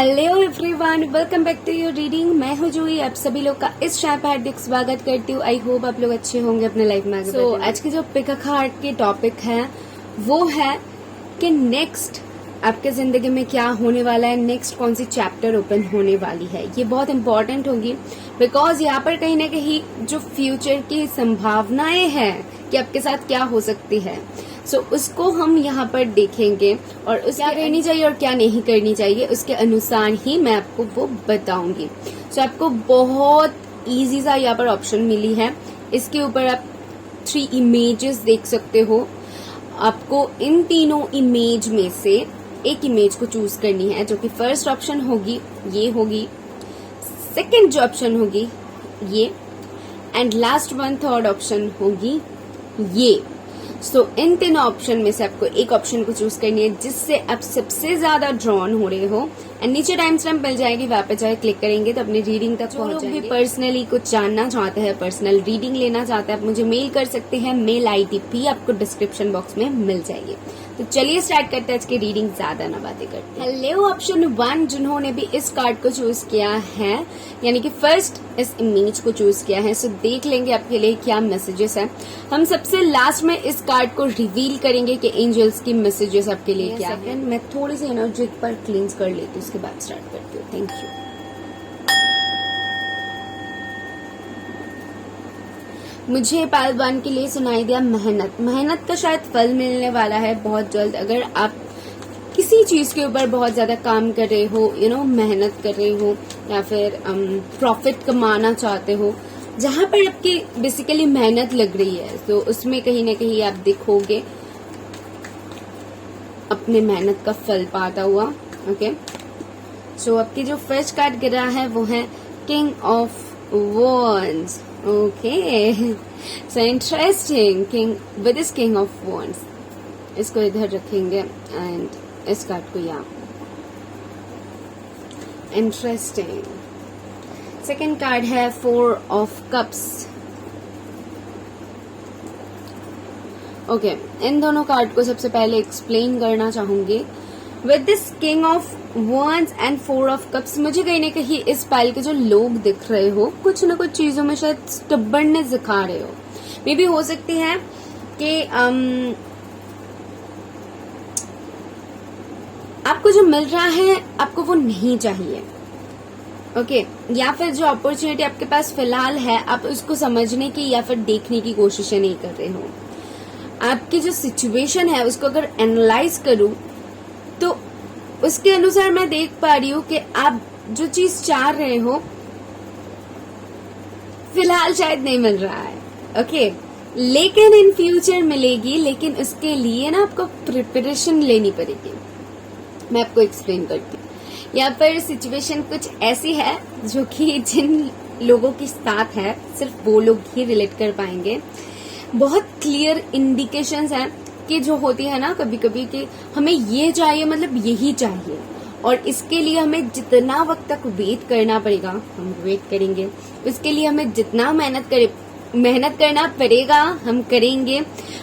Hello everyone, welcome back to your reading. मैं हूँ जूही। आप सभी लोग का इस चैनल पर हार्दिक स्वागत करती हूँ। आई होप आप लोग अच्छे होंगे अपने लाइफ में। सो आज के जो पिक अ कार्ड के टॉपिक है वो है कि नेक्स्ट आपके जिंदगी में क्या होने वाला है, नेक्स्ट कौन सी चैप्टर ओपन होने वाली है। ये बहुत इंपॉर्टेंट होगी बिकॉज यहाँ पर कहीं ना कहीं जो फ्यूचर की संभावनाएं हैं कि आपके साथ क्या हो सकती है, सो उसको हम यहाँ पर देखेंगे और उसके क्या करनी चाहिए और क्या नहीं करनी चाहिए उसके अनुसार ही मैं आपको वो बताऊंगी। सो आपको बहुत इजी सा यहाँ पर ऑप्शन मिली है। इसके ऊपर आप 3 इमेजेस देख सकते हो। आपको इन तीनों इमेज में से एक इमेज को चूज करनी है, जो कि फर्स्ट ऑप्शन होगी, ये होगी, सेकंड जो ऑप्शन होगी ये, and last one third option होगी ये। सो इन तीनों ऑप्शन में से आपको एक ऑप्शन को चूज करनी है जिससे आप सबसे ज्यादा ड्रॉन हो रहे हो। एंड नीचे टाइम स्टैम्प मिल जाएगी, वहां पे जाए क्लिक करेंगे तो अपनी रीडिंग तक पहुंच जाएंगे। भी पर्सनली कुछ जानना चाहते हैं, पर्सनल रीडिंग लेना चाहते हैं, आप मुझे मेल कर सकते हैं। मेल आईडी भी आपको डिस्क्रिप्शन बॉक्स में मिल जाएगी। तो चलिए स्टार्ट करते हैं आज की रीडिंग, ज्यादा ना बातें करते हैं। हेलो ऑप्शन 1 जिन्होंने भी इस कार्ड को चूज किया है, यानी कि फर्स्ट इस इमेज को चूज किया है, सो देख लेंगे आपके लिए क्या मैसेजेस है। हम सबसे लास्ट में इस कार्ड को रिवील करेंगे कि एंजल्स की मैसेजेस आपके लिए क्या है। मैं थोड़ी सी एनर्जी पर क्लींस कर लेती हूँ, उसके बाद स्टार्ट करती हूँ। Thank you. मुझे पहलवान के लिए सुनाई दिया मेहनत का शायद फल मिलने वाला है बहुत जल्द। अगर आप किसी चीज के ऊपर बहुत ज्यादा काम कर रहे हो, मेहनत कर रहे हो या फिर प्रॉफिट कमाना चाहते हो, जहां पर आपकी बेसिकली मेहनत लग रही है, तो उसमें कहीं ना कहीं आप दिखोगे अपने मेहनत का फल पाता हुआ। ओके, सो आपकी जो फर्स्ट कार्ड गिरा है वो है king of Wands. Okay, so interesting. With this King of Wands, इसको इधर रखेंगे एंड इस कार्ड को यहाँ। इंटरेस्टिंग। सेकेंड कार्ड है 4 of Cups. ओके, इन दोनों कार्ड को सबसे पहले एक्सप्लेन करना चाहूंगी। With this king of Wands and 4 of Cups, मुझे कहीं ना कहीं इस पाइल के जो लोग दिख रहे हो, कुछ न कुछ चीजों में शायद स्टबर्डनेस दिखा रहे हो। मे भी हो सकती है कि आपको जो मिल रहा है आपको वो नहीं चाहिए। ओके, या फिर जो अपॉर्चुनिटी आपके पास फिलहाल है आप उसको समझने की या फिर देखने की कोशिश नहीं कर रहे हो। आपकी जो सिचुएशन है उसको अगर एनालाइज करूं तो उसके अनुसार मैं देख पा रही हूँ कि आप जो चीज चाह रहे हो फिलहाल शायद नहीं मिल रहा है। ओके, लेकिन इन फ्यूचर मिलेगी, लेकिन उसके लिए ना आपको प्रिपरेशन लेनी पड़ेगी। मैं आपको एक्सप्लेन करती हूँ। यहाँ पर सिचुएशन कुछ ऐसी है जो कि जिन लोगों के साथ है सिर्फ वो लोग ही रिलेट कर पाएंगे। बहुत क्लियर इंडिकेशंस हैं कि जो होती है ना कभी कभी कि हमें ये चाहिए, मतलब यही चाहिए, और इसके लिए हमें जितना वक्त तक वेट करना पड़ेगा हम वेट करेंगे। इसके लिए हमें जितना मेहनत करना पड़ेगा हम करेंगे,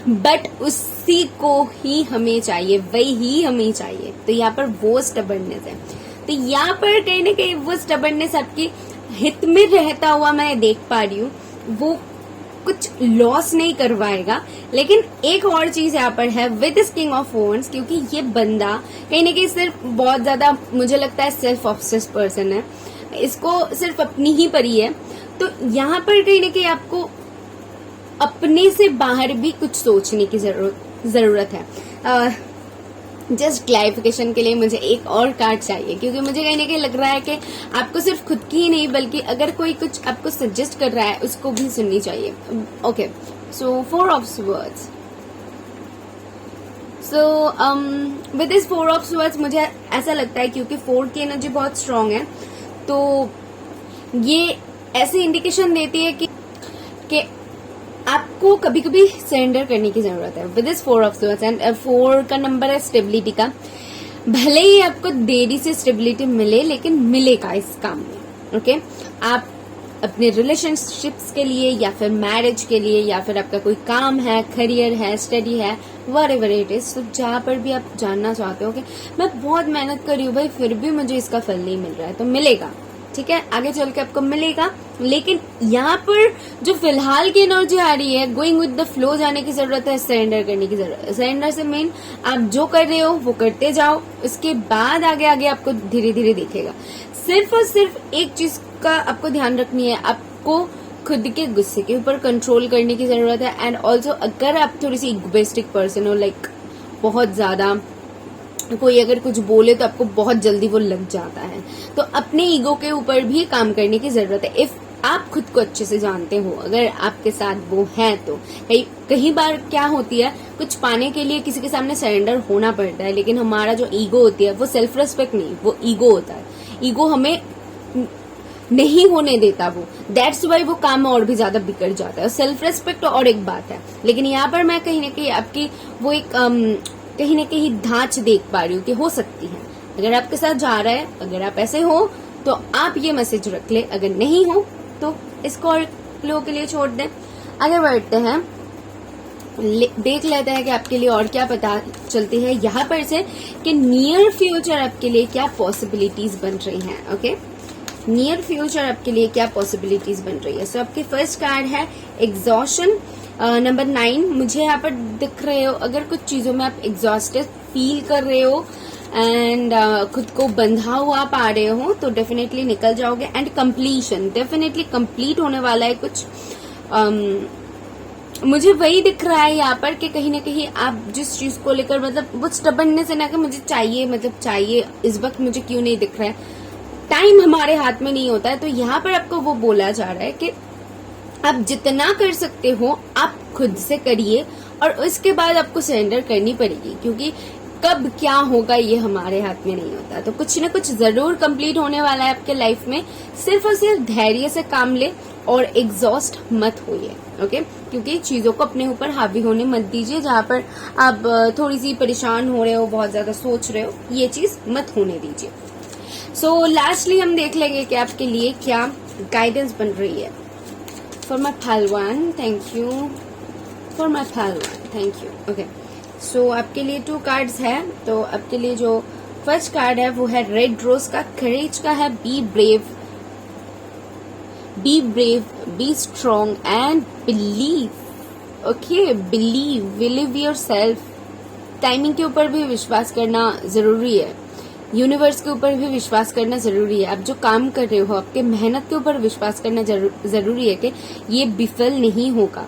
बट उसी को ही हमें चाहिए, वही ही हमें चाहिए। तो यहाँ पर वो स्टबर्डनेस है। तो यहाँ पर कहीं ना कहीं वो स्टबर्डनेस आपकी हित में रहता हुआ मैं देख पा रही हूँ। वो कुछ लॉस नहीं करवाएगा। लेकिन एक और चीज यहाँ पर है with this king of wands, क्योंकि ये बंदा कहीं ना कहीं सिर्फ बहुत ज्यादा मुझे लगता है सेल्फ ऑब्सेस पर्सन है, इसको सिर्फ अपनी ही परी है। तो यहाँ पर कहीं ना कहीं आपको अपने से बाहर भी कुछ सोचने की जरूरत है। जस्ट क्लैरिफिकेशन के लिए मुझे एक और कार्ड चाहिए, क्योंकि मुझे कहीं ना कहीं लग रहा है कि आपको सिर्फ खुद की ही नहीं बल्कि अगर कोई कुछ आपको सजेस्ट कर रहा है उसको भी सुननी चाहिए। Okay, so 4 of Swords. So with this 4 of Swords मुझे ऐसा लगता है क्योंकि 4 की एनर्जी बहुत स्ट्रांग है, तो ये ऐसी इंडिकेशन देती है कि आपको कभी कभी सरेंडर करने की जरूरत है। With this 4 of Swords and 4 का नंबर है स्टेबिलिटी का। भले ही आपको देरी से स्टेबिलिटी मिले, लेकिन मिलेगा इस काम में। ओके, आप अपने रिलेशनशिप्स के लिए या फिर मैरिज के लिए या फिर आपका कोई काम है, करियर है, स्टडी है, व्हाटएवर इट इज। तो जहाँ पर भी आप जानना चाहते हो कि मैं बहुत मेहनत कर रही हूँ भाई फिर भी मुझे इसका फल नहीं मिल रहा है, तो मिलेगा, ठीक है, आगे चल के आपको मिलेगा। लेकिन यहाँ पर जो फिलहाल की एनर्जी आ रही है, गोइंग विद द फ्लो जाने की जरूरत है, सरेंडर करने की जरूरत है। सरेंडर से मेन आप जो कर रहे हो वो करते जाओ, उसके बाद आगे आगे आपको धीरे धीरे दिखेगा। सिर्फ और सिर्फ एक चीज का आपको ध्यान रखनी है, आपको खुद के गुस्से के ऊपर कंट्रोल करने की जरूरत है। एंड ऑल्सो अगर आप थोड़ी सी इगोइस्टिक पर्सन हो, लाइक बहुत ज्यादा कोई अगर कुछ बोले तो आपको बहुत जल्दी वो लग जाता है, तो अपने ईगो के ऊपर भी काम करने की जरूरत है। इफ आप खुद को अच्छे से जानते हो, अगर आपके साथ वो है, तो कई बार क्या होती है, कुछ पाने के लिए किसी के सामने सरेंडर होना पड़ता है, लेकिन हमारा जो ईगो होती है वो सेल्फ रेस्पेक्ट नहीं, वो ईगो होता है। ईगो हमें नहीं होने देता, वो दैट्स वाई वो काम और भी ज्यादा बिगड़ जाता है। सेल्फ रेस्पेक्ट और एक बात है, लेकिन यहाँ पर मैं कहीं ना कहीं आपकी वो एक कहीं ना कहीं धांच देख पा रही हूँ कि हो सकती है, अगर आपके साथ जा रहा है, अगर आप ऐसे हो तो आप ये मैसेज रख ले, अगर नहीं हो तो इसको और फ्लो के लिए छोड़ दें। आगे बढ़ते हैं, देख लेते हैं कि आपके लिए और क्या पता चलती है यहाँ पर से कि नियर फ्यूचर आपके लिए क्या पॉसिबिलिटीज बन रही हैं। ओके, नियर फ्यूचर आपके लिए क्या पॉसिबिलिटीज बन रही है। सो आपके फर्स्ट कार्ड है एग्जॉशन, नंबर 9। मुझे यहाँ पर दिख रहे हो, अगर कुछ चीजों में आप एग्जॉस्टेड फील कर रहे हो एंड खुद को बंधा हुआ पा रहे हो, तो डेफिनेटली निकल जाओगे। एंड कंप्लीशन, डेफिनेटली कंप्लीट होने वाला है कुछ। मुझे वही दिख रहा है यहाँ पर कि कहीं ना कहीं आप जिस चीज को लेकर, मतलब वो स्टबर्ननेस है ना कि मुझे चाहिए, मतलब चाहिए, इस वक्त मुझे क्यों नहीं दिख रहा है, टाइम हमारे हाथ में नहीं होता है। तो यहाँ पर आपको वो बोला जा रहा है कि आप जितना कर सकते हो आप खुद से करिए, और उसके बाद आपको सरेंडर करनी पड़ेगी, क्योंकि कब क्या होगा ये हमारे हाथ में नहीं होता। तो कुछ न कुछ जरूर कंप्लीट होने वाला है आपके लाइफ में। सिर्फ और सिर्फ धैर्य से काम ले और एग्जॉस्ट मत होइए। ओके, क्योंकि चीजों को अपने ऊपर हावी होने मत दीजिए। जहां पर आप थोड़ी सी परेशान हो रहे हो, बहुत ज्यादा सोच रहे हो, ये चीज मत होने दीजिए। सो लास्टली हम देख लेंगे कि आपके लिए क्या गाइडेंस बन रही है। फॉर माई पहलवान, थैंक यू। फॉर माई पहलवान, थैंक यू। ओके, सो आपके लिए 2 कार्ड्स है। तो आपके लिए जो फर्स्ट कार्ड है वो है रेड रोज का, करेज का है। Be brave, be strong and believe. Okay, believe your self. Timing के ऊपर भी विश्वास करना जरूरी है, यूनिवर्स के ऊपर भी विश्वास करना जरूरी है। आप जो काम कर रहे हो, आपके मेहनत के ऊपर विश्वास करना जरूरी है कि ये विफल नहीं होगा।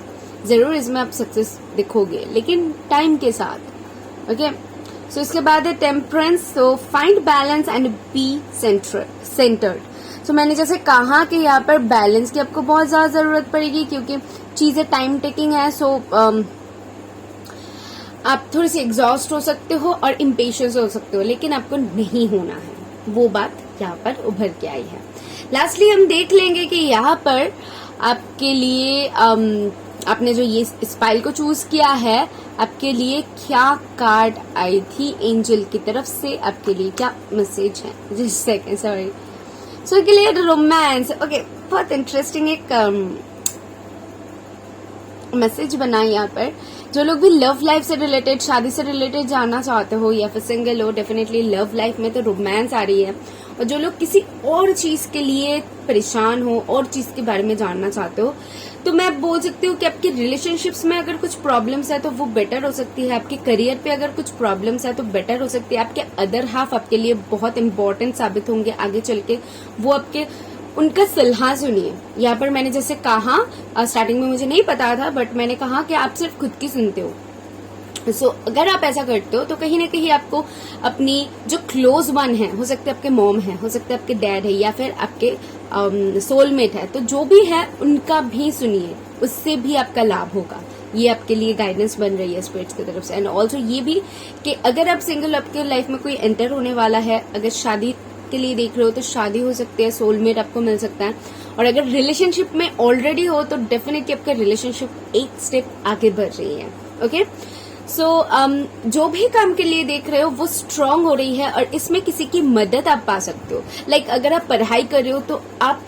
जरूर इसमें आप सक्सेस दिखोगे, लेकिन टाइम के साथ। ओके, सो इसके बाद है temperance. So find balance and be centered. So मैंने जैसे कहा कि यहाँ पर बैलेंस की आपको बहुत ज्यादा जरूरत पड़ेगी, क्योंकि चीजें टाइम टेकिंग है। सो आप थोड़ी सी एग्जॉस्ट हो सकते हो और इम्पेशंस हो सकते हो, लेकिन आपको नहीं होना है, वो बात यहाँ पर उभर के आई है। लास्टली हम देख लेंगे कि यहाँ पर आपके लिए आपने जो ये स्पाइल को चूज किया है, आपके लिए क्या कार्ड आई थी एंजल की तरफ से, आपके लिए क्या मैसेज है। Just second, sorry. सो इसके लिए रोमांस। ओके, बहुत इंटरेस्टिंग एक मैसेज बना यहाँ पर। जो लोग भी लव लाइफ से रिलेटेड, शादी से रिलेटेड जानना चाहते हो या फिर सिंगल हो, डेफिनेटली लव लाइफ में तो रोमांस आ रही है। और जो लोग किसी और चीज के लिए परेशान हो, और चीज के बारे में जानना चाहते हो, तो मैं बोल सकती हूँ कि आपके रिलेशनशिप्स में अगर कुछ प्रॉब्लम्स है तो वो बेटर हो सकती है। आपके करियर पे अगर कुछ प्रॉब्लम्स है तो बेटर हो सकती है। आपके अदर हाफ आपके लिए बहुत इंपॉर्टेंट साबित होंगे आगे चल के। वो आपके उनका सलाह सुनिए। यहाँ पर मैंने जैसे कहा, स्टार्टिंग में मुझे नहीं पता था, बट मैंने कहा कि आप सिर्फ खुद की सुनते हो। सो अगर आप ऐसा करते हो तो कहीं ना कहीं आपको अपनी जो क्लोज वन है, हो सकते आपके मॉम है, हो सकते आपके डैड है, या फिर आपके सोलमेट है, तो जो भी है उनका भी सुनिए, उससे भी आपका लाभ होगा। ये आपके लिए गाइडेंस बन रही है स्पिरिट्स की तरफ से। एंड ऑल्सो ये भी कि अगर आप सिंगल, आपके लाइफ में कोई एंटर होने वाला है, अगर शादी के लिए देख रहे हो तो शादी हो सकती है, सोलमेट आपको मिल सकता है। और अगर रिलेशनशिप में ऑलरेडी हो तो डेफिनेटली आपका रिलेशनशिप एक स्टेप आगे बढ़ रही है। ओके, सो जो भी काम के लिए देख रहे हो वो स्ट्रांग हो रही है, और इसमें किसी की मदद आप पा सकते हो। लाइक अगर आप पढ़ाई कर रहे हो तो आप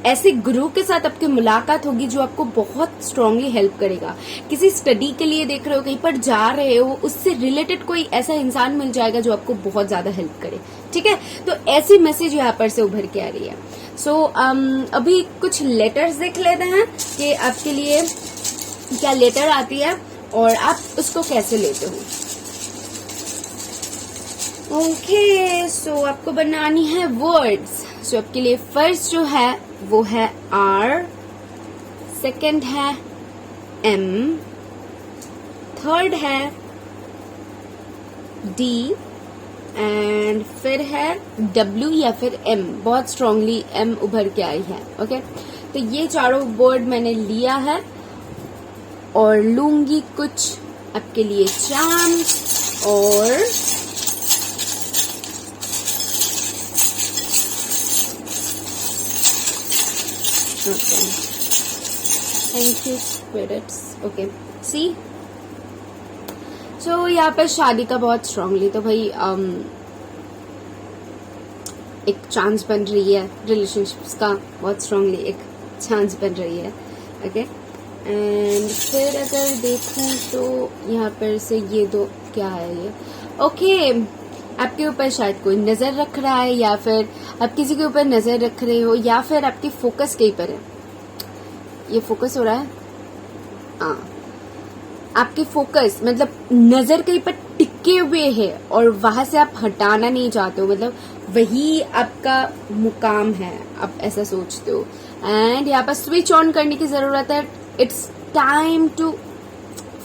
ऐसे गुरु के साथ आपकी मुलाकात होगी जो आपको बहुत स्ट्रांगली हेल्प करेगा। किसी स्टडी के लिए देख रहे हो, कहीं पर जा रहे हो, उससे रिलेटेड कोई ऐसा इंसान मिल जाएगा जो आपको बहुत ज्यादा हेल्प करे। ठीक है, तो ऐसी मैसेज यहाँ पर से उभर के आ रही है। सो अभी कुछ लेटर्स देख लेते हैं कि आपके लिए क्या लेटर आती है और आप उसको कैसे लेते हो। ओके, सो आपको बनानी है वर्ड्स। सो आपके लिए फर्स्ट जो है वो है R, सेकंड है M, थर्ड है D एंड फिर है W या फिर M। बहुत स्ट्रांगली M उभर के आई है। ओके, तो ये चारों वर्ड मैंने लिया है और लूंगी कुछ आपके लिए चार्म्स और okay, thank you spirits. Okay, see so यहाँ पर शादी का बहुत स्ट्रांगली, तो भाई एक चांस बन रही है, रिलेशनशिप्स का बहुत स्ट्रांगली एक चांस बन रही है। ओके, एंड फिर अगर देखूं तो यहाँ पर से ये दो क्या है ये। ओके, आपके ऊपर शायद कोई नजर रख रहा है या फिर आप किसी के ऊपर नजर रख रहे हो या फिर आपकी फोकस कहीं पर है। ये फोकस हो रहा है, हाँ, आपकी फोकस मतलब नजर कहीं पर टिके हुए है और वहां से आप हटाना नहीं चाहते हो, मतलब वही आपका मुकाम है, आप ऐसा सोचते हो। एंड यहाँ पर स्विच ऑन करने की जरूरत है। इट्स टाइम टू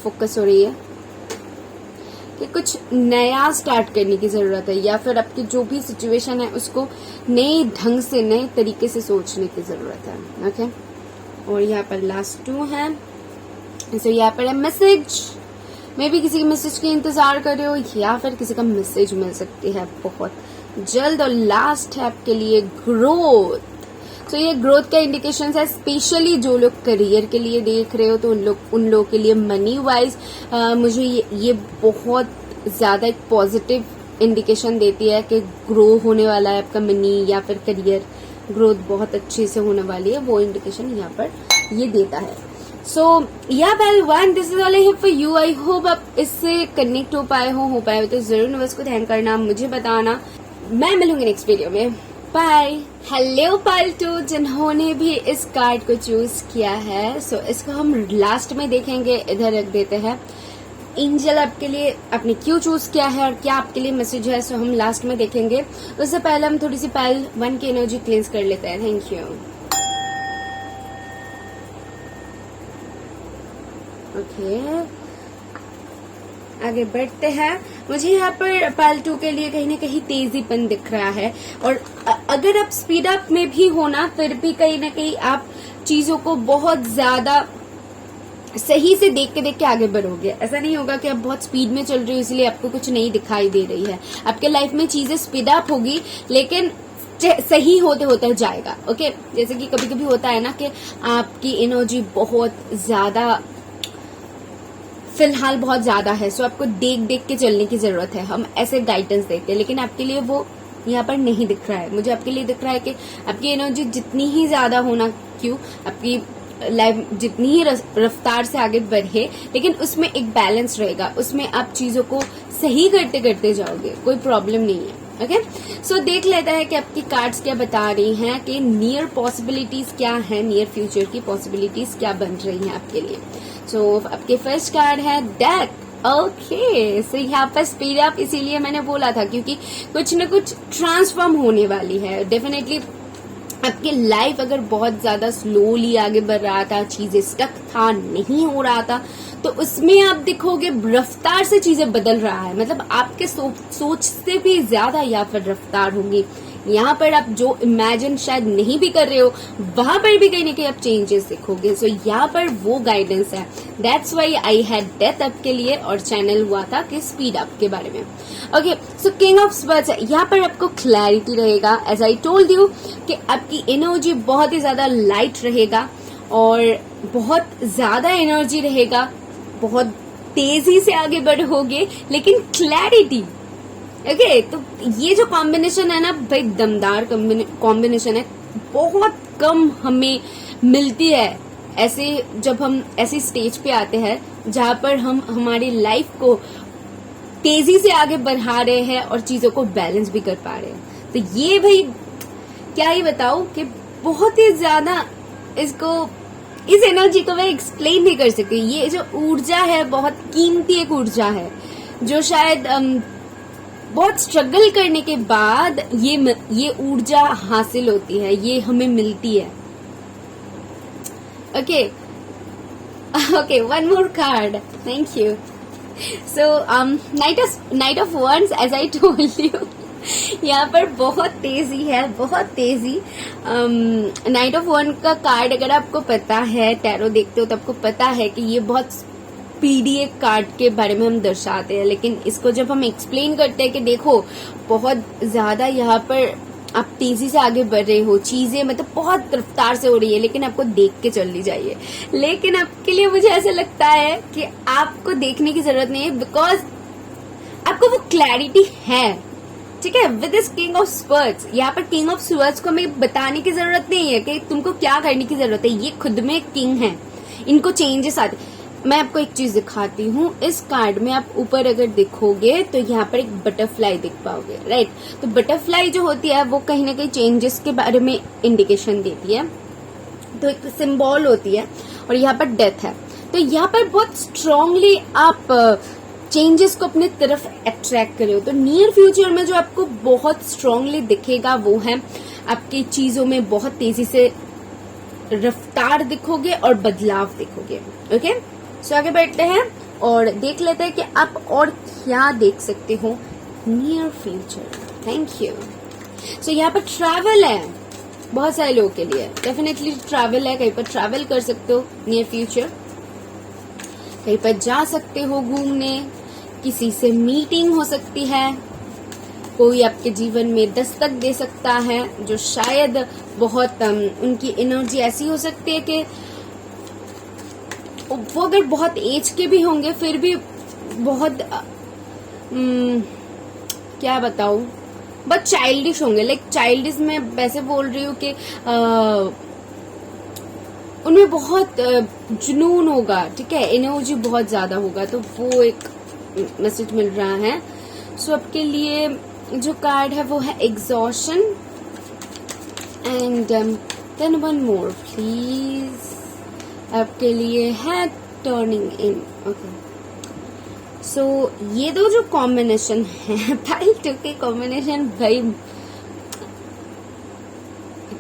फोकस हो रही है कि कुछ नया स्टार्ट करने की जरूरत है या फिर आपकी जो भी सिचुएशन है उसको नए ढंग से, नए तरीके से सोचने की जरूरत है। ओके, और यहाँ पर लास्ट 2 है। सो यहाँ पर है मैसेज। मे भी किसी के मैसेज के इंतजार कर रहे हो या फिर किसी का मैसेज मिल सकती है बहुत जल्द। और लास्ट है आपके लिए ग्रोथ। तो ये ग्रोथ का इंडिकेशन है, स्पेशली जो लोग करियर के लिए देख रहे हो तो उन लोग के लिए मनी वाइज मुझे ये बहुत ज्यादा एक पॉजिटिव इंडिकेशन देती है कि ग्रो होने वाला है आपका मनी या फिर करियर ग्रोथ बहुत अच्छे से होने वाली है। वो इंडिकेशन यहाँ पर ये देता है। सो या well one, this is all I have for you. I hope आप इससे कनेक्ट हो पाए हो तो जरूर यूनिवर्स को थैंक करना, मुझे बताना। मैं मिलूंगी नेक्स्ट वीडियो में। बाय। हेलो पालतू जिन्होंने भी इस कार्ड को चूज किया है, सो इसको हम लास्ट में देखेंगे। इधर रख देते हैं। एंजल आपके लिए आपने क्यों चूज किया है और क्या आपके लिए मैसेज है, सो हम लास्ट में देखेंगे। उससे पहले हम थोड़ी सी पाइल 1 की एनर्जी क्लींस कर लेते हैं। Thank you. ओके, आगे बढ़ते हैं। मुझे यहाँ पर पाइल 2 के लिए कहीं ना कहीं तेजीपन दिख रहा है और अगर आप स्पीड अप में भी हो ना, फिर भी कहीं ना कहीं आप चीजों को बहुत ज्यादा सही से देख के आगे बढ़ोगे। ऐसा नहीं होगा कि आप बहुत स्पीड में चल रही हो इसलिए आपको कुछ नहीं दिखाई दे रही है। आपके लाइफ में चीजें स्पीड अप होगी लेकिन सही होते होते जाएगा। ओके, जैसे कि कभी कभी होता है ना कि आपकी एनर्जी बहुत ज्यादा फिलहाल बहुत ज्यादा है, सो आपको देख देख के चलने की जरूरत है। हम ऐसे गाइडेंस देते हैं लेकिन आपके लिए वो यहाँ पर नहीं दिख रहा है। मुझे आपके लिए दिख रहा है कि आपकी एनर्जी जितनी ही ज्यादा होना क्यों, आपकी लाइफ जितनी ही रफ्तार से आगे बढ़े, लेकिन उसमें एक बैलेंस रहेगा, उसमें आप चीजों को सही करते करते जाओगे, कोई प्रॉब्लम नहीं है। ओके, सो देख लेता है कि आपकी कार्ड्स क्या बता रही हैं कि नियर पॉसिबिलिटीज क्या है, नियर फ्यूचर की पॉसिबिलिटीज क्या बन रही हैं आपके लिए। सो आपके फर्स्ट कार्ड है डेथ। ओके, सो यहाँ पर स्पीड अप इसीलिए मैंने बोला था क्योंकि कुछ न कुछ ट्रांसफॉर्म होने वाली है। डेफिनेटली आपकी लाइफ अगर बहुत ज्यादा स्लोली आगे बढ़ रहा था, चीजें स्टक था, नहीं हो रहा था, तो उसमें आप देखोगे रफ्तार से चीजें बदल रहा है। मतलब आपके सोच से भी ज्यादा या फिर रफ्तार होगी। यहाँ पर आप जो इमेजिन शायद नहीं भी कर रहे हो वहां पर भी कहीं ना कहीं आप चेंजेस देखोगे। सो यहाँ पर वो गाइडेंस है। That's why I had death आपके लिए और चैनल हुआ था कि स्पीड अप के बारे में। Okay, so king of swords यहाँ पर आपको क्लैरिटी रहेगा। एज आई टोल्ड यू कि आपकी एनर्जी बहुत ही ज्यादा लाइट रहेगा और बहुत ज्यादा एनर्जी रहेगा, बहुत तेजी से आगे बढ़ोगे लेकिन क्लैरिटी। ओके, तो ये जो कॉम्बिनेशन है ना भाई, दमदार कॉम्बिनेशन है। बहुत कम हमें मिलती है ऐसे, जब हम ऐसी स्टेज पे आते हैं जहां पर हम हमारी लाइफ को तेजी से आगे बढ़ा रहे हैं और चीजों को बैलेंस भी कर पा रहे हैं। तो ये भाई क्या ही बताऊं कि बहुत ही ज्यादा इस एनर्जी को मैं एक्सप्लेन नहीं कर सकती। ये जो ऊर्जा है बहुत कीमती एक ऊर्जा है, जो शायद बहुत स्ट्रगल करने के बाद ये ऊर्जा हासिल होती है, ये हमें मिलती है। Okay, one more card, thank you. So knight of wands, as I told you, यहाँ पर बहुत तेजी है, बहुत तेजी। नाइट ऑफ वन का कार्ड अगर आपको पता है, टैरो देखते हो तो आपको पता है कि ये बहुत स्पीडी एक कार्ड के बारे में हम दर्शाते हैं, लेकिन इसको जब हम एक्सप्लेन करते हैं कि देखो बहुत ज्यादा यहाँ पर आप तेजी से आगे बढ़ रहे हो, चीजें मतलब बहुत रफ्तार से हो रही है, लेकिन आपको देख के चलनी चाहिए। लेकिन आपके लिए मुझे ऐसा लगता है कि आपको देखने की जरूरत नहीं है, बिकॉज आपको वो क्लैरिटी है, ठीक है। With this king of swords, यहाँ पर किंग ऑफ स्वर्ड्स को हमें बताने की जरूरत नहीं है कि तुमको क्या करने की जरूरत है, ये खुद में किंग है, इनको चेंजेस आते। मैं आपको एक चीज दिखाती हूँ, इस कार्ड में आप ऊपर अगर देखोगे तो यहाँ पर एक बटरफ्लाई दिख पाओगे, राइट। तो बटरफ्लाई जो होती है वो कहीं ना कहीं चेंजेस के बारे में इंडिकेशन देती है, तो एक सिंबल होती है, और यहाँ पर डेथ है। तो यहाँ पर बहुत स्ट्रांगली आप चेंजेस को अपने तरफ अट्रैक्ट करे हो। तो नियर फ्यूचर में जो आपको बहुत स्ट्रांगली दिखेगा वो है आपकी चीजों में बहुत तेजी से रफ्तार दिखोगे और बदलाव दिखोगे। ओके, सो आगे बढ़ते हैं और देख लेते हैं कि आप और क्या देख सकते हो near future. Thank you. So यहाँ पर ट्रैवल है बहुत सारे लोगों के लिए, डेफिनेटली ट्रैवल है, कहीं पर ट्रैवल कर सकते हो नियर फ्यूचर, कहीं पर जा सकते हो घूमने, किसी से मीटिंग हो सकती है, कोई आपके जीवन में दस्तक दे सकता है जो शायद बहुत उनकी एनर्जी ऐसी हो सकती है कि वो अगर बहुत एज के भी होंगे फिर भी बहुत क्या बताऊं, बहुत चाइल्डिश होंगे। लाइक चाइल्डिश मैं वैसे बोल रही हूँ कि उनमें बहुत जुनून होगा, ठीक है, एनर्जी बहुत ज्यादा होगा, तो वो एक मैसेज मिल रहा है। सो आपके लिए जो कार्ड है वो है exhaustion and then one more please, आपके लिए है टर्निंग इन। ओके, सो ये दो जो कॉम्बिनेशन है, पाइल टू के कॉम्बिनेशन, भाई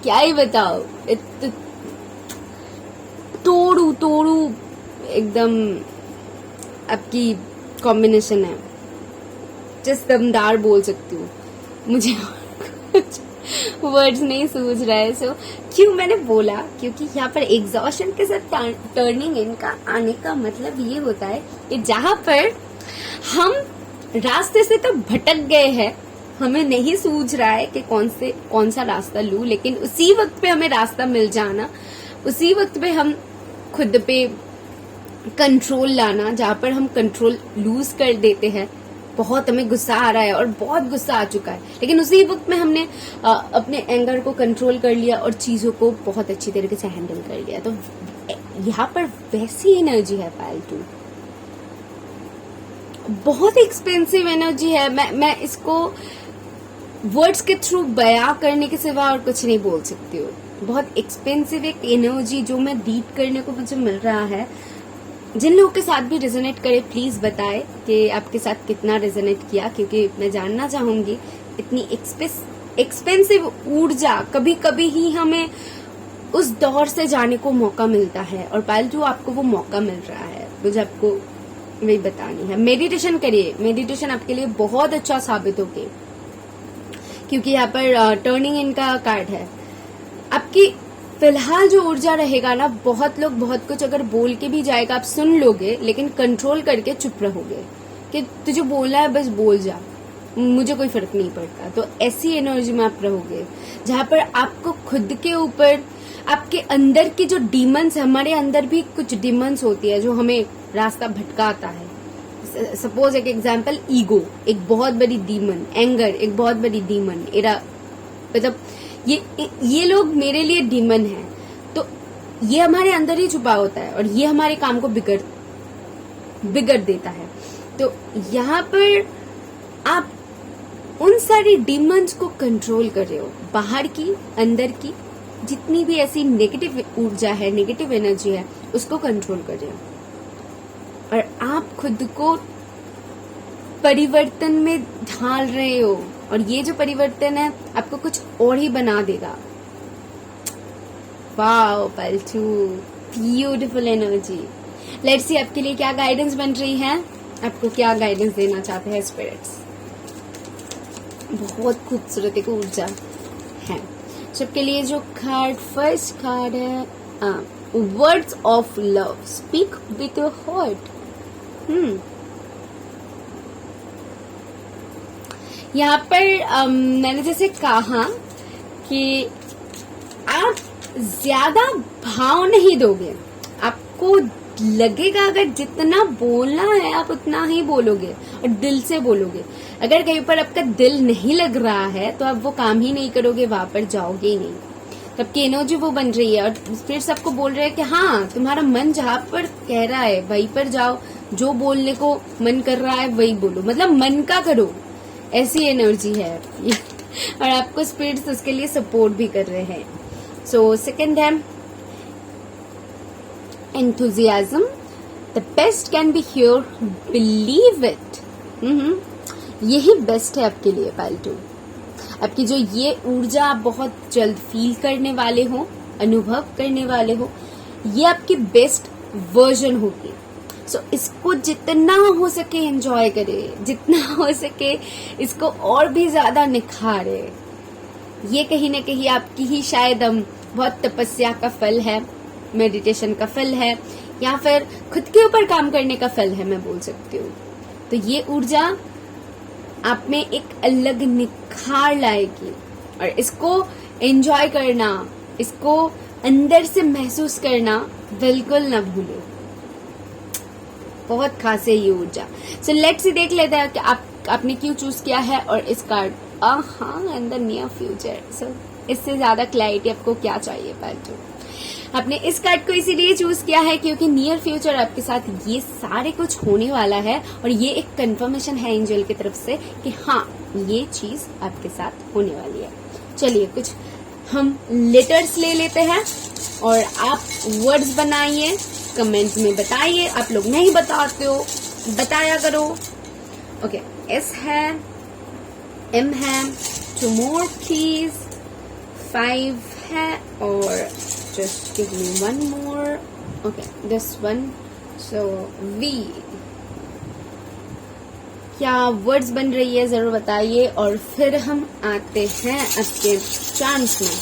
क्या ही बताओ, तोड़ू एकदम आपकी कॉम्बिनेशन है, जस्ट दमदार बोल सकती हूँ। मुझे वर्ड्स नहीं सूझ रहा है। सो क्यों मैंने बोला, क्योंकि यहाँ पर एग्जॉशन के साथ टर्निंग इन का आने का मतलब ये होता है कि जहां पर हम रास्ते से तो भटक गए हैं, हमें नहीं सूझ रहा है कि कौन सा रास्ता लूं, लेकिन उसी वक्त पे हमें रास्ता मिल जाना, उसी वक्त पे हम खुद पे कंट्रोल लाना, जहां पर हम कंट्रोल लूज कर देते हैं। बहुत हमें गुस्सा आ रहा है और बहुत गुस्सा आ चुका है, लेकिन उसी वक्त में हमने अपने एंगर को कंट्रोल कर लिया और चीजों को बहुत अच्छी तरीके से हैंडल कर लिया। तो यहाँ पर वैसी एनर्जी है पालतू, बहुत एक्सपेंसिव एनर्जी है। मैं इसको वर्ड्स के थ्रू बयां करने के सिवा और कुछ नहीं बोल सकती हूँ। बहुत एक्सपेंसिव एक एनर्जी जो मैं रीड करने को मुझे मिल रहा है। जिन लोगों के साथ भी रेजोनेट करे प्लीज बताएं कि आपके साथ कितना रेजोनेट किया, क्योंकि मैं जानना चाहूंगी। इतनी एक्सपेंसिव ऊर्जा कभी कभी ही हमें उस दौर से जाने को मौका मिलता है, और पालतू आपको वो मौका मिल रहा है, मुझे आपको वही बतानी है। मेडिटेशन करिए, मेडिटेशन आपके लिए बहुत अच्छा साबित होगी, क्योंकि यहाँ पर टर्निंग इन का कार्ड है। आपकी फिलहाल जो ऊर्जा रहेगा ना, बहुत लोग बहुत कुछ अगर बोल के भी जाएगा, आप सुन लोगे, लेकिन कंट्रोल करके चुप रहोगे कि तुझे बोलना है बस बोल जा, मुझे कोई फर्क नहीं पड़ता। तो ऐसी एनर्जी में आप रहोगे जहां पर आपको खुद के ऊपर, आपके अंदर की जो डीमंस है, हमारे अंदर भी कुछ डीमंस होती है जो हमें रास्ता भटकाता है। सपोज एक एग्जांपल, ईगो एक बहुत बड़ी डीमन, एंगर एक बहुत बड़ी डीमन, मतलब ये लोग मेरे लिए डीमन है। तो ये हमारे अंदर ही छुपा होता है और ये हमारे काम को बिगड़ देता है। तो यहाँ पर आप उन सारी डीमंस को कंट्रोल कर रहे हो, बाहर की, अंदर की, जितनी भी ऐसी नेगेटिव ऊर्जा है, नेगेटिव एनर्जी है, उसको कंट्रोल कर रहे हो और आप खुद को परिवर्तन में ढाल रहे हो। और ये जो परिवर्तन है आपको कुछ और ही बना देगा। Wow Paltu, beautiful energy. Let's see आपके लिए क्या गाइडेंस बन रही है, आपको क्या गाइडेंस देना चाहते हैं स्पिरिट्स। बहुत खूबसूरत एक ऊर्जा है। सबके लिए जो कार्ड, फर्स्ट कार्ड है words of love, speak with your heart. यहाँ पर मैंने जैसे कहा कि आप ज्यादा भाव नहीं दोगे, आपको लगेगा अगर जितना बोलना है आप उतना ही बोलोगे और दिल से बोलोगे। अगर कहीं पर आपका दिल नहीं लग रहा है तो आप वो काम ही नहीं करोगे, वहां पर जाओगे ही नहीं। आपकी एनर्जी वो बन रही है और फिर सबको बोल रहे हैं कि हाँ, तुम्हारा मन जहाँ पर कह रहा है वहीं पर जाओ, जो बोलने को मन कर रहा है वही बोलो, मतलब मन का करो, ऐसी एनर्जी है और आपको स्पिरिट्स उसके लिए सपोर्ट भी कर रहे हैं। सो सेकंड है enthusiasm, the best can be here, believe it। यही बेस्ट है आपके लिए पालतू। आपकी जो ये ऊर्जा आप बहुत जल्द फील करने वाले हो, अनुभव करने वाले हो, ये आपकी बेस्ट वर्जन होगी। सो इसको जितना हो सके एंजॉय करे, जितना हो सके इसको और भी ज्यादा निखारे। ये कहीं ना कहीं आपकी ही शायद बहुत तपस्या का फल है, मेडिटेशन का फल है, या फिर खुद के ऊपर काम करने का फल है, मैं बोल सकती हूँ। तो ये ऊर्जा आप में एक अलग निखार लाएगी और इसको एंजॉय करना, इसको अंदर से महसूस करना बिल्कुल ना भूलो। बहुत खास है ये ऊर्जा। सो लेट्स सी देख लेते हैं कि आपने क्यों चूज किया है और इस card in the near future. So इससे ज्यादा क्लैरिटी आपको क्या चाहिए पालतू। आपने इस कार्ड को इसीलिए चूज किया है क्योंकि नियर फ्यूचर आपके साथ ये सारे कुछ होने वाला है और ये एक कंफर्मेशन है एंजल की तरफ से कि हाँ, ये चीज आपके साथ होने वाली है। चलिए कुछ हम लेटर्स ले लेते हैं और आप वर्ड्स बनाइए, कमेंट में बताइए। आप लोग नहीं बताते हो, बताया करो। ओके, एस है, एम है, 2 more प्लीज, 5 है और just give me 1 more. Okay, this one. So V. क्या वर्ड्स बन रही है जरूर बताइए और फिर हम आते हैं आपके चांस में।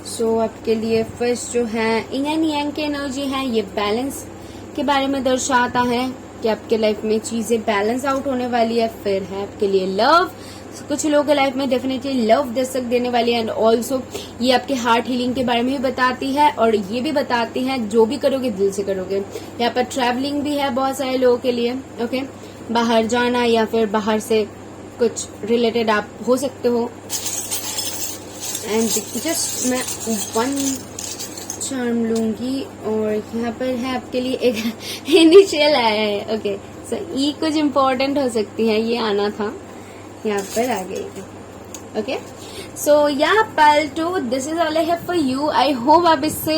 सो आपके लिए फर्स्ट जो है इंग यांग की एनर्जी है, ये बैलेंस के बारे में दर्शाता है कि आपके लाइफ में चीजें बैलेंस आउट होने वाली है। फिर है आपके लिए लव, कुछ लोगों के लाइफ में डेफिनेटली लव दस्तक देने वाली है एंड ऑल्सो ये आपके हार्ट हीलिंग के बारे में भी बताती है और ये भी बताती है जो भी करोगे दिल से करोगे। यहाँ पर ट्रैवलिंग भी है बहुत सारे लोगों के लिए। ओके, बाहर जाना या फिर बाहर से कुछ रिलेटेड आप हो सकते हो। एंड जस्ट मैं 1 चार्म लूंगी और यहाँ पर है आपके लिए एक इनिशियल आया है। ओके, सो ई कुछ इम्पोर्टेंट हो सकती है, ये आना था, यहाँ पर आ गई। ओके, सो या पालतू, this is all I have for you. I hope आप इससे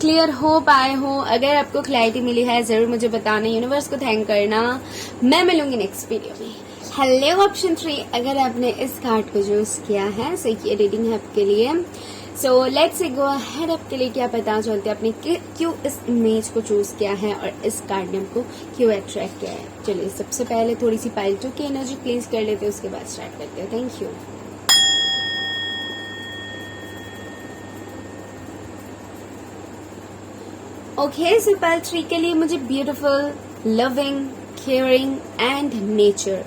क्लियर हो पाए हो। अगर आपको क्लैरिटी मिली है जरूर मुझे बताना, यूनिवर्स को थैंक करना। मैं मिलूंगी नेक्स्ट वीडियो में। हेलो ऑप्शन 3, अगर आपने इस कार्ड को चूज किया है, सो ये रीडिंग है आपके लिए। सो लेट्स गो अहेड, आपके लिए क्या पता चलता है आपने क्यों इस इमेज को चूज किया है और इस कार्ड ने आपको क्यों अट्रैक्ट किया है। चलिए सबसे पहले थोड़ी सी पालतू की एनर्जी प्लेस कर लेते हैं, उसके बाद स्टार्ट करते हैं। Thank you. ओके, सो पाल 3 के लिए मुझे beautiful, loving, caring and nature,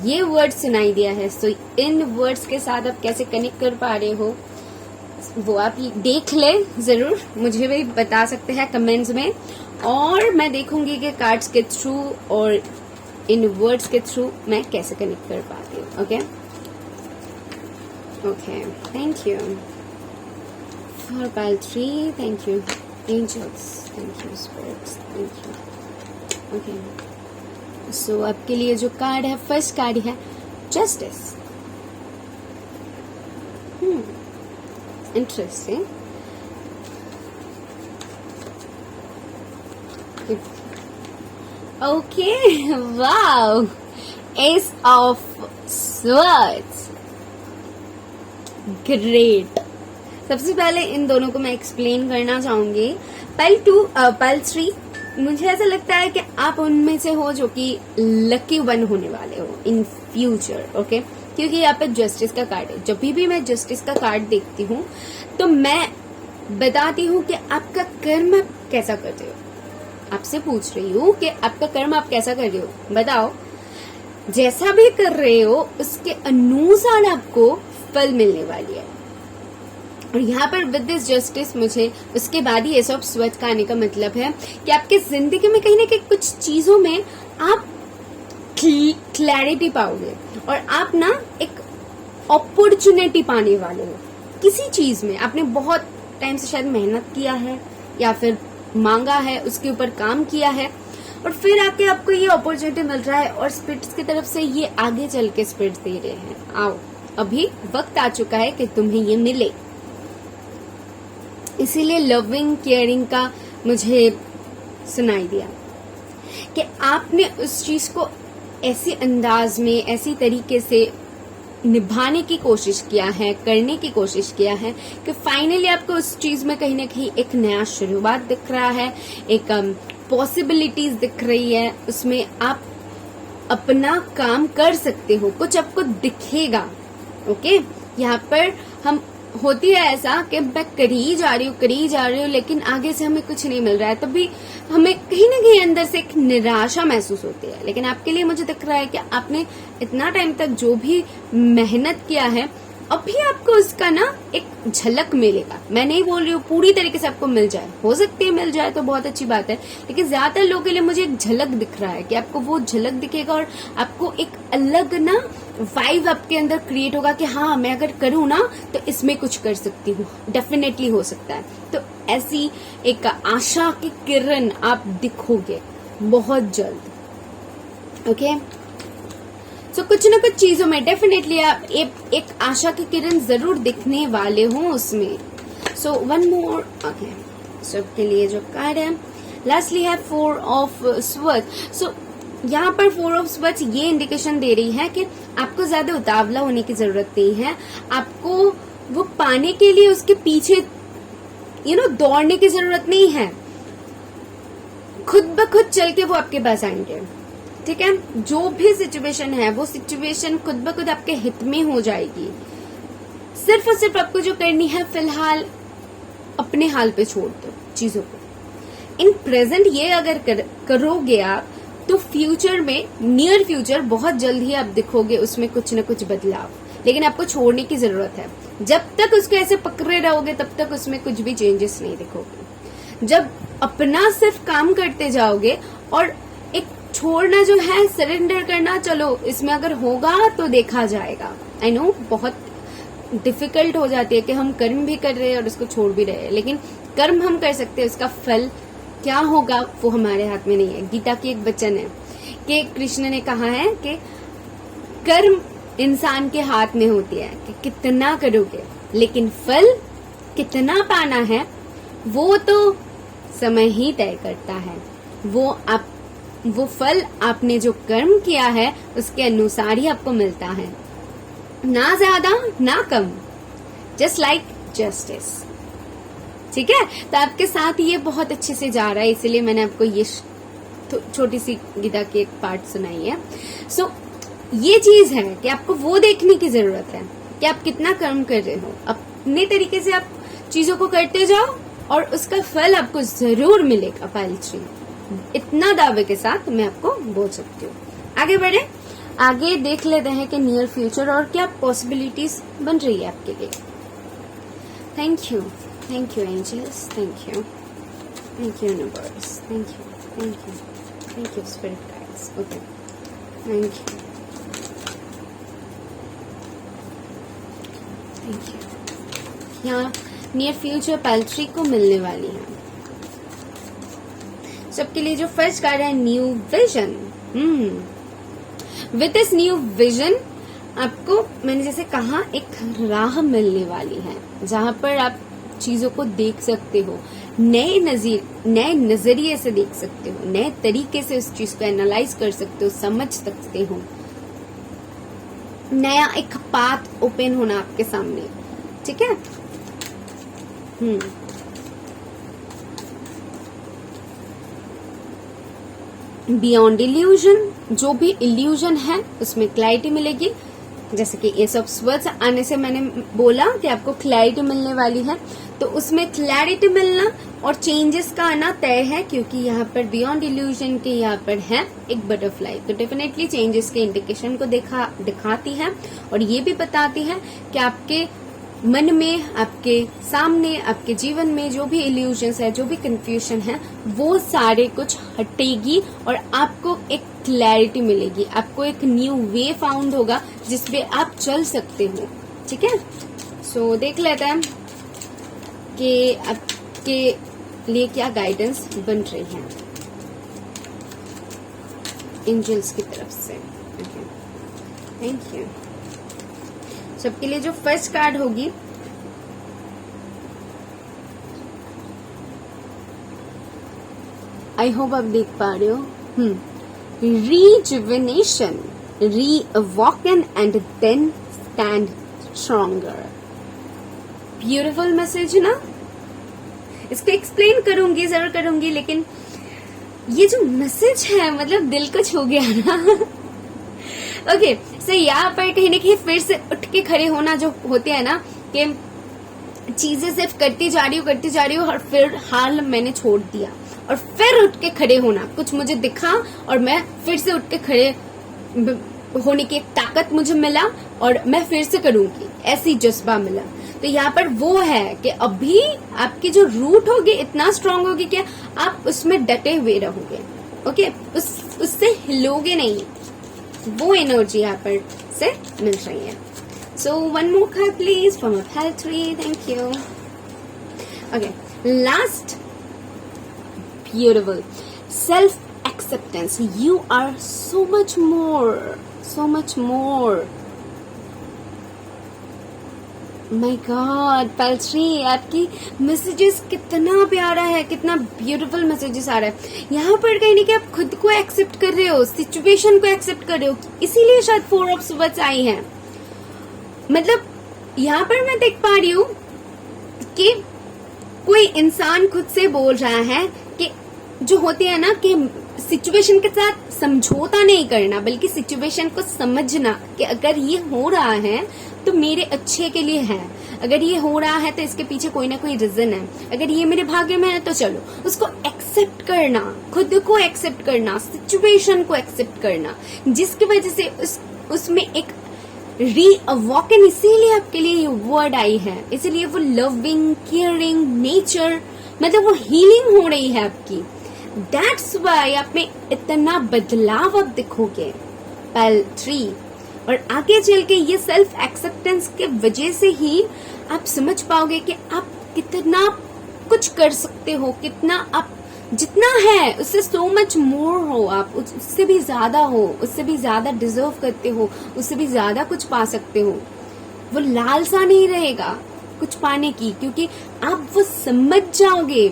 ये वर्ड सुनाई दिया है। सो इन वर्ड्स के साथ आप कैसे कनेक्ट कर पा रहे हो वो आप देख ले, जरूर मुझे भी बता सकते हैं कमेंट्स में और मैं देखूंगी कि कार्ड्स के थ्रू और इन वर्ड्स के थ्रू मैं कैसे कनेक्ट कर पाती हूँ. Okay okay, thank you for pile 3. Thank you angels, thank you spirits, thank you. Okay, so आपके लिए जो कार्ड है, फर्स्ट कार्ड है justice. Interesting. Okay, wow, ace of swords. Great. सबसे पहले इन दोनों को मैं एक्सप्लेन करना चाहूंगी. पाइल 2, पाइल 3, मुझे ऐसा लगता है कि आप उनमें से हो जो कि लकी वन होने वाले हो इन फ्यूचर. ओके, क्योंकि यहाँ पे जस्टिस का कार्ड है. जब भी मैं जस्टिस का कार्ड देखती हूँ तो मैं बताती हूँ कि आपका कर्म आप कैसा करते हो. आपसे पूछ रही हूँ कि आपका कर्म आप कैसा कर रहे हो, बताओ. जैसा भी कर रहे हो उसके अनुसार आपको फल मिलने वाली है. और यहाँ पर विद दिस जस्टिस मुझे उसके बाद ही एस ऑफ स्वर्ड्स का आने का मतलब है कि आपके जिंदगी में कहीं ना कहीं कुछ चीजों में आप क्लैरिटी पाओगे और आप ना एक अपॉर्चुनिटी पाने वाले हो. किसी चीज में आपने बहुत टाइम से शायद मेहनत किया है या फिर मांगा है, उसके ऊपर काम किया है और फिर आके आपको ये अपॉर्चुनिटी मिल रहा है और स्पिरिट्स की तरफ से ये आगे चल के स्पिरिट्स दे रहे हैं, आओ अभी वक्त आ चुका है कि तुम्हें ये मिले. इसीलिए लविंग केयरिंग का मुझे सुनाई दिया कि आपने उस चीज को ऐसे अंदाज में, ऐसी तरीके से निभाने की कोशिश किया है, करने की कोशिश किया है कि फाइनली आपको उस चीज में कहीं ना कहीं एक नया शुरुआत दिख रहा है, एक पॉसिबिलिटीज दिख रही है. उसमें आप अपना काम कर सकते हो, कुछ आपको दिखेगा. ओके, यहाँ पर हम होती है ऐसा कि मैं करी जा रही हूँ लेकिन आगे से हमें कुछ नहीं मिल रहा है, तब भी हमें कहीं ना कहीं अंदर से एक निराशा महसूस होती है. लेकिन आपके लिए मुझे दिख रहा है कि आपने इतना टाइम तक जो भी मेहनत किया है अभी आपको उसका ना एक झलक मिलेगा. मैं नहीं बोल रही हूँ पूरी तरीके से आपको मिल जाए, हो सकती है मिल जाए तो बहुत अच्छी बात है, लेकिन ज्यादातर लोगों के लिए मुझे एक झलक दिख रहा है कि आपको वो झलक दिखेगा और आपको एक अलग ना वाइब आपके अंदर क्रिएट होगा कि हाँ मैं अगर करूँ ना तो इसमें कुछ कर सकती हूँ, डेफिनेटली हो सकता है. तो ऐसी एक आशा की किरण आप दिखोगे बहुत जल्द. ओके, सो कुछ न कुछ चीजों में डेफिनेटली आप एक आशा की किरण जरूर दिखने वाले हो उसमें. सो वन मोर. ओके, सबके लिए जो कार्ड है लास्टली है 4 ऑफ स्वर्ड्स. सो यहाँ पर 4 ऑफ स्वर्ड्स ये इंडिकेशन दे रही है कि आपको ज्यादा उतावला होने की जरूरत नहीं है. आपको वो पाने के लिए उसके पीछे दौड़ने की जरूरत नहीं है. खुद ब खुद चल के वो आपके पास आएंगे. ठीक है, जो भी सिचुएशन है वो सिचुएशन खुद ब खुद आपके हित में हो जाएगी. सिर्फ और सिर्फ आपको जो करनी है फिलहाल अपने हाल पे छोड़ दो चीजों को. इन प्रेजेंट ये अगर करोगे आप तो फ्यूचर में, नियर फ्यूचर बहुत जल्द ही आप दिखोगे उसमें कुछ न कुछ बदलाव. लेकिन आपको छोड़ने की जरूरत है. जब तक उसको ऐसे पकड़े रहोगे तब तक उसमें कुछ भी चेंजेस नहीं दिखोगे. जब अपना सिर्फ काम करते जाओगे और एक छोड़ना जो है, सरेंडर करना, चलो इसमें अगर होगा तो देखा जाएगा. आई नो बहुत डिफिकल्ट हो जाती है कि हम कर्म भी कर रहे हैं और उसको छोड़ भी रहे हैं, लेकिन कर्म हम कर सकते हैं, उसका फल क्या होगा वो हमारे हाथ में नहीं है. गीता की एक वचन है कि कृष्ण ने कहा है कि कर्म इंसान के हाथ में होती है कि कितना करोगे, लेकिन फल कितना पाना है वो तो समय ही तय करता है. वो फल आपने जो कर्म किया है उसके अनुसार ही आपको मिलता है, ना ज्यादा ना कम. Just like justice. ठीक है, तो आपके साथ ये बहुत अच्छे से जा रहा है, इसीलिए मैंने आपको ये छोटी सी गीता की एक पार्ट सुनाई है. सो ये चीज है कि आपको वो देखने की जरूरत है कि आप कितना कर्म कर रहे हो. अपने तरीके से आप चीजों को करते जाओ और उसका फल आपको जरूर मिलेगा. पाइल 3 इतना दावे के साथ मैं आपको बोल सकती हूँ. आगे बढ़े, आगे देख लेते हैं कि नियर फ्यूचर और क्या पॉसिबिलिटीज बन रही है आपके लिए. Thank you angels, thank you universe, thank you spirit guides. Okay, thank you, thank you. यहाँ नियर फ्यूचर पैल्ट्री को मिलने वाली है। सबके लिए जो फर्स्ट कार्ड है new vision. With this new vision आपको मैंने जैसे कहा एक राह मिलने वाली है जहां पर आप चीजों को देख सकते हो, नए नजरिए से देख सकते हो, नए तरीके से उस चीज को एनालाइज कर सकते हो, समझ सकते हो। नया एक पाथ ओपन होना आपके सामने, ठीक है। बियॉन्ड इल्यूजन, जो भी इल्यूजन है उसमें क्लैरिटी मिलेगी। जैसे कि एस ऑफ स्वर्ड्स आने से मैंने बोला कि आपको क्लैरिटी मिलने वाली है, तो उसमें क्लैरिटी मिलना और चेंजेस का आना तय है, क्योंकि यहाँ पर बियॉन्ड इल्यूजन के यहाँ पर है एक बटरफ्लाई, तो डेफिनेटली चेंजेस के इंडिकेशन को दिखाती है और ये भी बताती है कि आपके मन में, आपके सामने, आपके जीवन में जो भी इल्यूजन्स है, जो भी कंफ्यूजन है, वो सारे कुछ हटेगी और आपको एक क्लैरिटी मिलेगी, आपको एक न्यू वे फाउंड होगा जिसपे आप चल सकते हो, ठीक है। सो देख लेते हैं कि आपके लिए क्या गाइडेंस बन रही है एंजल्स की तरफ से। Thank you. सबके लिए जो फर्स्ट कार्ड होगी आई होप आप देख पा रहे हो, rejuvenation, reawaken and then stand stronger। Beautiful message ना, इसको एक्सप्लेन करूंगी, जरूर करूंगी, लेकिन ये जो मैसेज है मतलब दिल को छू गया ना। ओके, सो यहाँ पर कहीं ना कहीं फिर से उठ के खड़े होना जो होते हैं ना, कि चीजें सिर्फ करती जा रही हूँ और फिर हाल मैंने छोड़ दिया, और फिर उठ के खड़े होना, कुछ मुझे दिखा और मैं फिर से उठ के खड़े होने की एक ताकत मुझे मिला और मैं फिर से करूंगी, ऐसी जज्बा मिला। तो यहाँ पर वो है कि अभी आपकी जो रूट होगी इतना स्ट्रांग होगी कि आप उसमें डटे हुए रहोगे, ओके, उससे हिलोगे नहीं, वो एनर्जी यहाँ पर से मिल रही है। So one more card please from pile three, thank you. Okay, last beautiful self acceptance. You are so much more. My god pile three, आपकी मैसेजेस कितना प्यारा है, कितना ब्यूटीफुल मैसेजेस आ रहा है। यहाँ पर कहीं नहीं कि आप खुद को एक्सेप्ट कर रहे हो, सिचुएशन को एक्सेप्ट कर रहे हो, इसीलिए शायद 4 ऑफ स्वर्ड्स आई है। मतलब यहाँ पर मैं देख पा रही हूँ कि कोई इंसान खुद से बोल रहा है कि जो होती है ना कि सिचुएशन के साथ समझौता नहीं करना, बल्कि सिचुएशन को समझना कि अगर ये हो रहा है तो मेरे अच्छे के लिए है, अगर ये हो रहा है तो इसके पीछे कोई ना कोई रीजन है, अगर ये मेरे भाग्य में है तो चलो उसको एक्सेप्ट करना, खुद को एक्सेप्ट करना, सिचुएशन को एक्सेप्ट करना, जिसकी वजह से उसमें एक रीअवॉकन, इसीलिए आपके लिए ये वर्ड आई है, इसीलिए वो लविंग, केयरिंग नेचर, मतलब वो हीलिंग हो रही है आपकी। दैट्स वाई आप में इतना बदलाव आप दिखोगे पैल्ट्री, और आगे चल के ये सेल्फ एक्सेप्टेंस के वजह से ही आप समझ पाओगे कि आप कितना कुछ कर सकते हो, कितना आप जितना है उससे सो मच मोर हो, आप उससे भी ज्यादा हो, उससे भी ज्यादा डिजर्व करते हो, उससे भी ज्यादा कुछ पा सकते हो। वो लालसा नहीं रहेगा कुछ पाने की, क्योंकि आप वो समझ जाओगे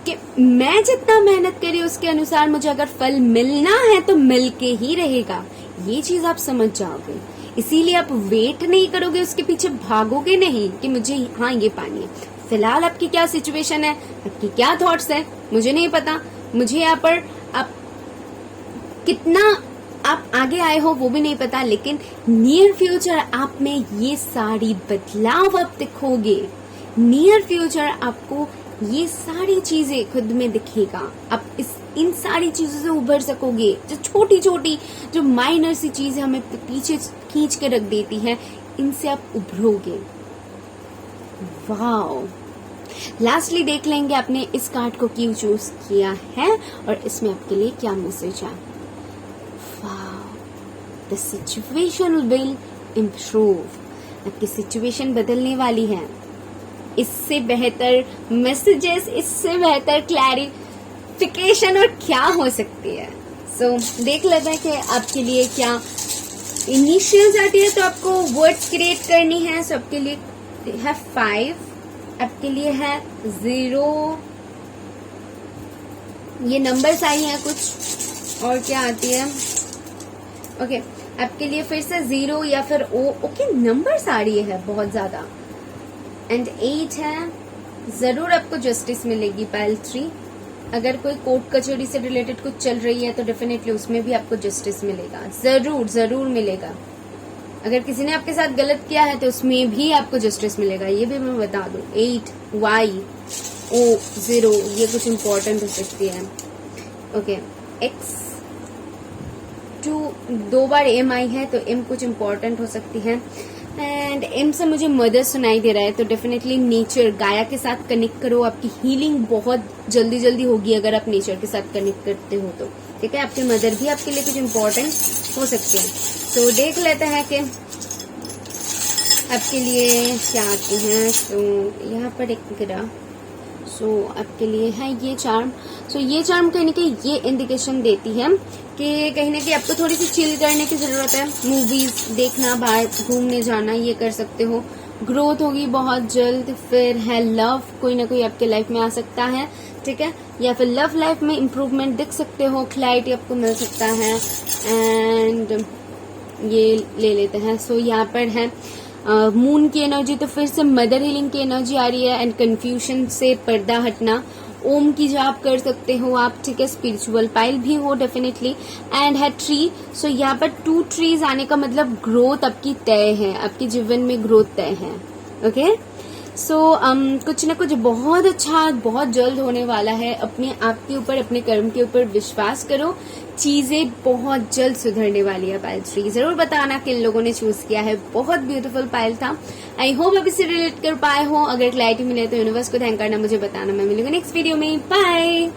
कि मैं जितना मेहनत करी उसके अनुसार मुझे अगर फल मिलना है तो मिल के ही रहेगा, ये चीज आप समझ जाओगे। इसीलिए आप वेट नहीं करोगे, उसके पीछे भागोगे नहीं कि मुझे हाँ ये पानी है। फिलहाल आपकी क्या सिचुएशन है, आपकी क्या थॉट्स है, मुझे नहीं पता, मुझे यहाँ पर आप कितना आप आगे आए हो वो भी नहीं पता, लेकिन नियर फ्यूचर आप में ये सारी बदलाव आप दिखोगे। नियर फ्यूचर आपको ये सारी चीजें खुद में दिखेगा, आप इन सारी चीजों से उभर सकोगे। जो छोटी छोटी जो माइनर सी चीजें हमें पीछे खींच के रख देती हैं, इनसे आप उभरोगे। वाओ, लास्टली देख लेंगे आपने इस कार्ड को क्यों चूज किया है और इसमें आपके लिए क्या मैसेज है। Wow, the situation will improve. आपकी सिचुएशन बदलने वाली है। इससे बेहतर मैसेजेस, इससे बेहतर क्लैरिफिकेशन और क्या हो सकती है। सो देख लेते हैं कि आपके लिए क्या इनिशियल्स आती है। तो आपको वर्ड्स क्रिएट करनी है। सो आपके लिए है 5, आपके लिए है 0, ये नंबर्स आई हैं कुछ। और क्या आती है? ओके, आपके लिए फिर से 0 या फिर O। ओके, नंबर्स आ रही है बहुत ज्यादा। एंड 8 है। जरूर आपको जस्टिस मिलेगी पाइल 3। अगर कोई कोर्ट कचहरी से रिलेटेड कुछ चल रही है तो डेफिनेटली उसमें भी आपको जस्टिस मिलेगा, जरूर मिलेगा। अगर किसी ने आपके साथ गलत किया है तो उसमें भी आपको जस्टिस मिलेगा, ये भी मैं बता दूं। 8 Y O 0 ये कुछ इम्पोर्टेंट हो सकती है। ओके, X 2 बार M आई है तो M कुछ इम्पोर्टेंट हो सकती है। एंड M से मुझे मदर सुनाई दे रहा है तो डेफिनेटली नेचर, गाया के साथ कनेक्ट करो। आपकी हीलिंग बहुत जल्दी होगी अगर आप नेचर के साथ कनेक्ट करते हो तो। ठीक है, आपके मदर भी आपके लिए कुछ इम्पोर्टेंट हो सकती है। तो देख लेते हैं कि आपके लिए क्या आती हैं। तो यहाँ पर एक गिरा। सो आपके लिए है ये चार्म। सो ये चार्म कहीं ना कहीं ये इंडिकेशन देती है कि कहीं ना कहीं आपको थोड़ी सी चिल करने की जरूरत है। मूवीज देखना, बाहर घूमने जाना, ये कर सकते हो। ग्रोथ होगी बहुत जल्द। फिर है लव, कोई ना कोई आपके लाइफ में आ सकता है। ठीक है, या फिर लव लाइफ में इम्प्रूवमेंट दिख सकते हो, क्लैरिटी आपको मिल सकता है। एंड ये ले लेते हैं। सो यहाँ पर है मून की एनर्जी, तो फिर से मदर हीलिंग की एनर्जी आ रही है। एंड कंफ्यूजन से पर्दा हटना। ओम की जाप कर सकते हो आप। ठीक है, स्पिरिचुअल पाइल भी हो डेफिनेटली। एंड है ट्री। सो यहाँ पर 2 ट्रीज आने का मतलब ग्रोथ आपकी तय है, आपके जीवन में ग्रोथ तय है। ओके, सो कुछ ना कुछ बहुत अच्छा बहुत जल्द होने वाला है। अपने आप के ऊपर, अपने कर्म के ऊपर विश्वास करो, चीजें बहुत जल्द सुधरने वाली है। पाइल 3 जरूर बताना किन लोगों ने चूज किया है। बहुत ब्यूटीफुल पाइल था। आई होप आप इससे रिलेट कर पाए हो। अगर क्लैरिटी मिले तो यूनिवर्स को थैंक करना, मुझे बताना। मैं मिलूंगी नेक्स्ट वीडियो में। बाय।